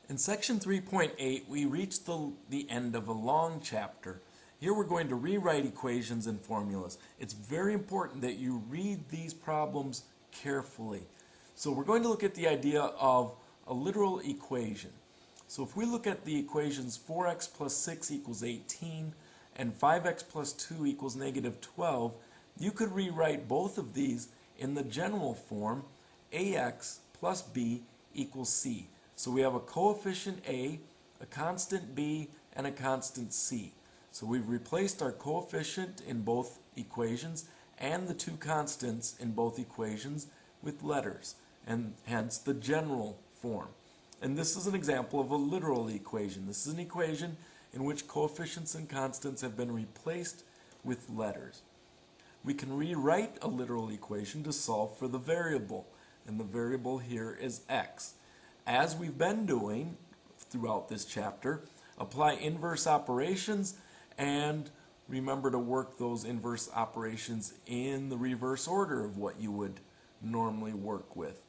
In section 3.8, we reached the end of a long chapter. Here we're going to rewrite equations and formulas. It's very important that you read these problems carefully. So we're going to look at the idea of a literal equation. So if we look at the equations 4x plus 6 equals 18 and 5x plus 2 equals negative 12, you could rewrite both of these in the general form ax plus b equals c. So we have a coefficient a constant b, and a constant c. So we've replaced our coefficient in both equations and the two constants in both equations with letters, and hence the general form. And this is an example of a literal equation. This is an equation in which coefficients and constants have been replaced with letters. We can rewrite a literal equation to solve for the variable, and the variable here is x. As we've been doing throughout this chapter, apply inverse operations and remember to work those inverse operations in the reverse order of what you would normally work with.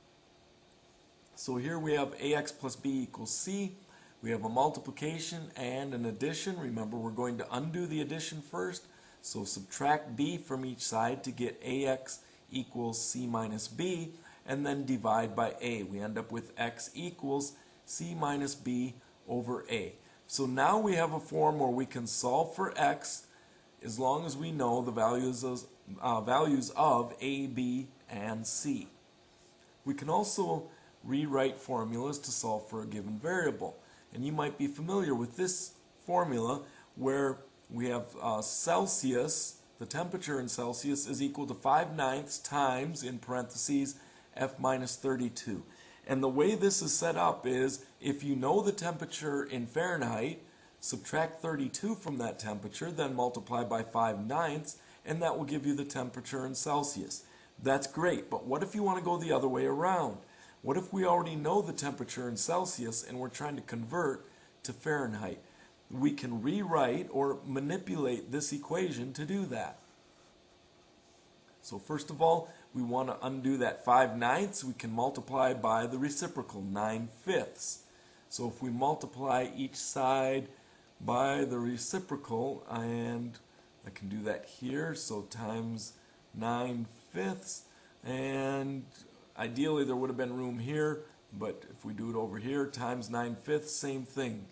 So here we have ax plus b equals c. We have a multiplication and an addition. Remember, we're going to undo the addition first. So subtract b from each side to get ax equals c minus b, and then divide by a. We end up with x equals c minus b over a. So now we have a form where we can solve for x as long as we know the values of a, b, and c. We can also rewrite formulas to solve for a given variable. And you might be familiar with this formula where we have Celsius, the temperature in Celsius is equal to 5/9 times, in parentheses, F minus 32. And the way this is set up is, if you know the temperature in Fahrenheit, subtract 32 from that temperature, then multiply by 5/9, and that will give you the temperature in Celsius. That's great, but what if you want to go the other way around? What if we already know the temperature in Celsius and we're trying to convert to Fahrenheit? We can rewrite or manipulate this equation to do that. So first of all, we want to undo that 5/9. We can multiply by the reciprocal, 9/5. So if we multiply each side by the reciprocal, and I can do that here, so times 9/5, and ideally there would have been room here, but if we do it over here, times 9/5, same thing.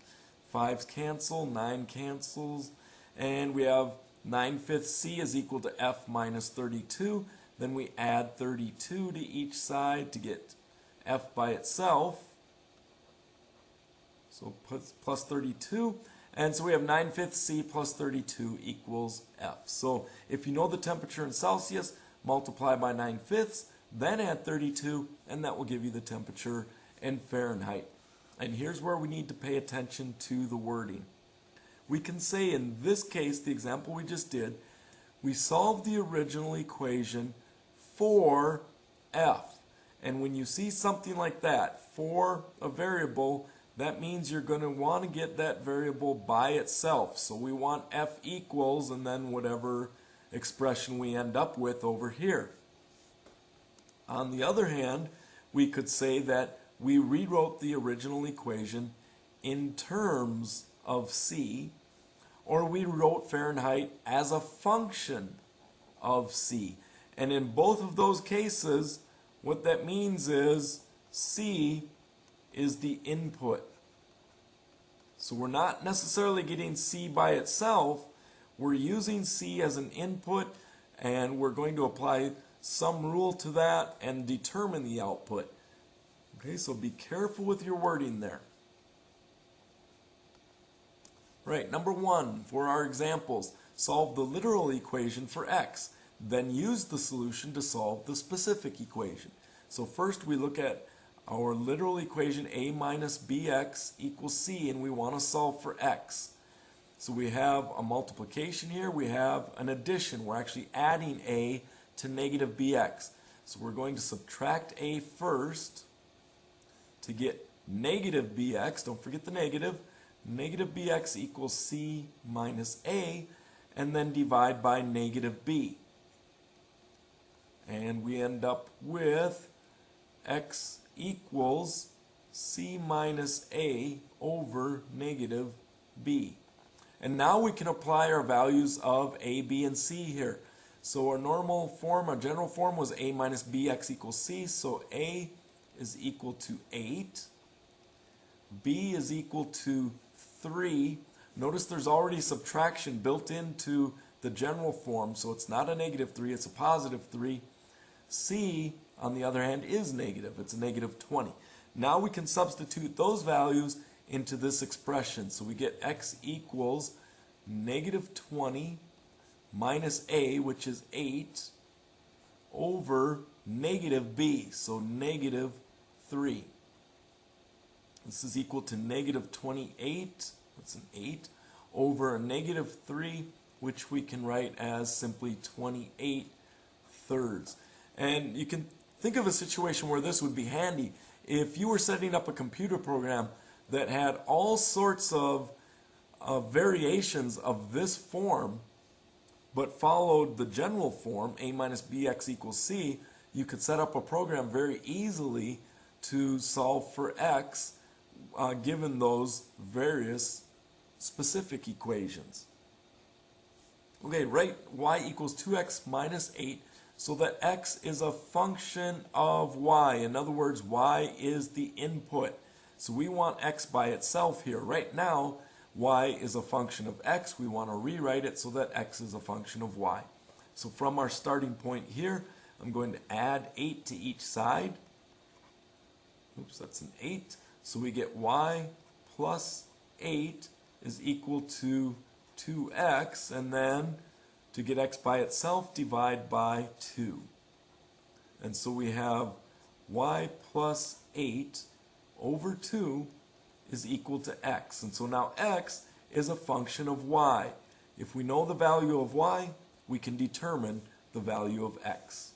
5's cancel, 9 cancels, and we have 9/5 c is equal to f minus 32. Then we add 32 to each side to get f by itself. So plus 32. And so we have 9/5 c plus 32 equals f. So if you know the temperature in Celsius, multiply by 9/5, then add 32, and that will give you the temperature in Fahrenheit. And here's where we need to pay attention to the wording. We can say in this case, the example we just did, we solved the original equation for f. And when you see something like that, for a variable, that means you're going to want to get that variable by itself. So we want f equals, and then whatever expression we end up with over here. On the other hand, we could say that we rewrote the original equation in terms of c, or we wrote Fahrenheit as a function of c. And in both of those cases, what that means is c is the input. So we're not necessarily getting c by itself. We're using c as an input, and we're going to apply some rule to that and determine the output. Okay, so be careful with your wording there. Right, number 1, for our examples, solve the literal equation for x. Then use the solution to solve the specific equation. So first we look at our literal equation a minus bx equals c, and we want to solve for x. So we have a multiplication here, we have an addition. We're actually adding a to negative bx. So we're going to subtract a first to get negative bx. Don't forget the negative. Negative bx equals c minus a, and then divide by negative b. And we end up with x equals c minus a over negative b. And now we can apply our values of a, b, and c here. So our normal form, our general form was a minus bx equals c. So a is equal to 8. B is equal to 3. Notice there's already subtraction built into the general form, so it's not a negative 3, it's a positive 3. C, on the other hand, is negative. It's a negative 20. Now we can substitute those values into this expression. So we get x equals negative 20 minus a, which is 8, over negative b, so negative 3. This is equal to negative 28, that's an 8, over a negative 3, which we can write as simply 28 thirds. And you can think of a situation where this would be handy. If you were setting up a computer program that had all sorts of variations of this form, but followed the general form, a minus bx equals c, you could set up a program very easily to solve for x given those various specific equations. Okay, write y equals 2x minus 8 so that x is a function of y. In other words, y is the input. So we want x by itself here. Right now, y is a function of x. We want to rewrite it so that x is a function of y. So from our starting point here, I'm going to add 8 to each side. Oops, that's an 8. So we get y plus 8 is equal to 2x, and then to get x by itself, divide by 2. And so we have y plus 8 over 2 is equal to x. And so now x is a function of y. If we know the value of y, we can determine the value of x.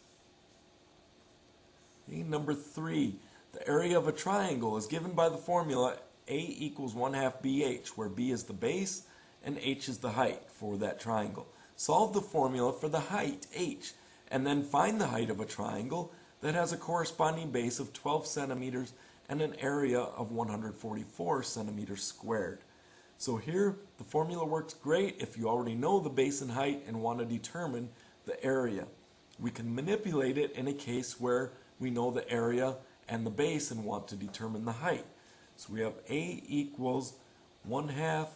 Okay, number 3, the area of a triangle is given by the formula a equals 1/2 bh, where b is the base and h is the height for that triangle. Solve the formula for the height, h, and then find the height of a triangle that has a corresponding base of 12 centimeters and an area of 144 centimeters squared. So here, the formula works great if you already know the base and height and want to determine the area. We can manipulate it in a case where we know the area and the base and want to determine the height. So we have a equals 1/2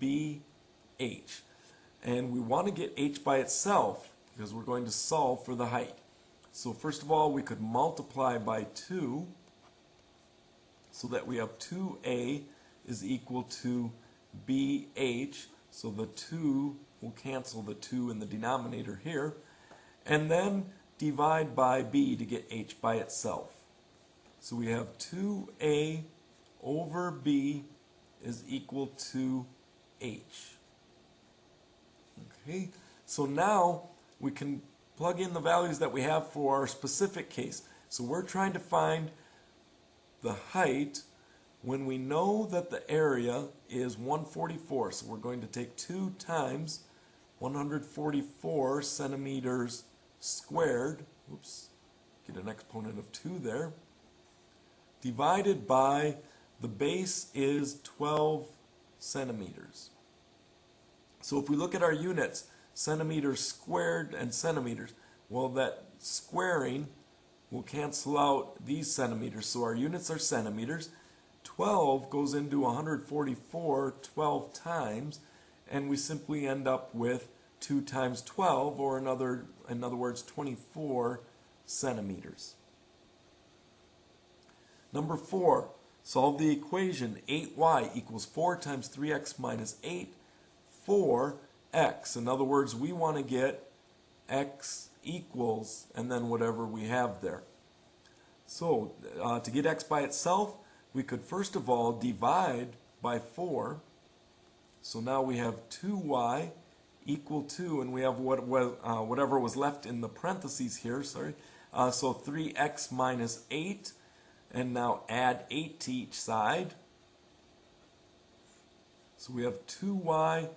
bh. And we want to get h by itself because we're going to solve for the height. So first of all, we could multiply by 2 so that we have 2a is equal to bh. So the 2 will cancel the 2 in the denominator here. And then divide by b to get h by itself. So we have 2a over b is equal to h. Okay, so now we can plug in the values that we have for our specific case. So we're trying to find the height when we know that the area is 144. So we're going to take 2 times 144 centimeters squared. Oops, get an exponent of 2 there. Divided by the base is 12 centimeters. So if we look at our units, centimeters squared and centimeters, well, that squaring will cancel out these centimeters. So our units are centimeters. 12 goes into 144 12 times, and we simply end up with 2 times 12, or in other words, 24 centimeters. Number 4, solve the equation 8y equals 4 times 3x minus 8 for x. In other words, we want to get x equals and then whatever we have there. So to get x by itself, we could first of all divide by 4. So now we have 2y equal to, and we have whatever was left in the parentheses here, sorry. So 3x minus 8, and now add 8 to each side. So we have 2y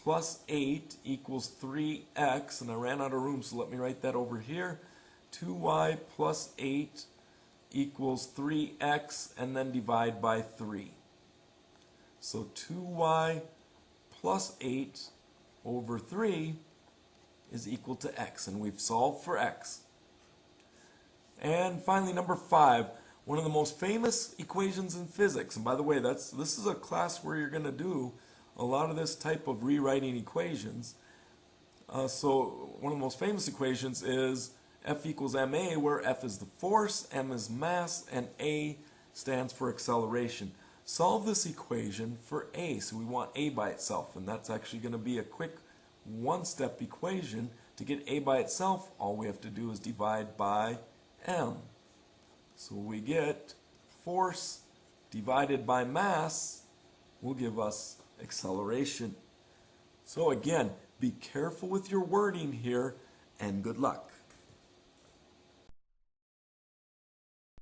plus 8 equals 3x, and I ran out of room, so let me write that over here. 2y plus 8 equals 3x, and then divide by 3. So 2y plus 8 over 3 is equal to x, and we've solved for x. And finally, number 5, one of the most famous equations in physics. And by the way, this is a class where you're going to do a lot of this type of rewriting equations. So one of the most famous equations is F equals ma, where F is the force, m is mass, and a stands for acceleration. Solve this equation for a. So we want a by itself, and that's actually going to be a quick one-step equation. To get a by itself, all we have to do is divide by m. So we get force divided by mass will give us acceleration. So again, be careful with your wording here, and good luck.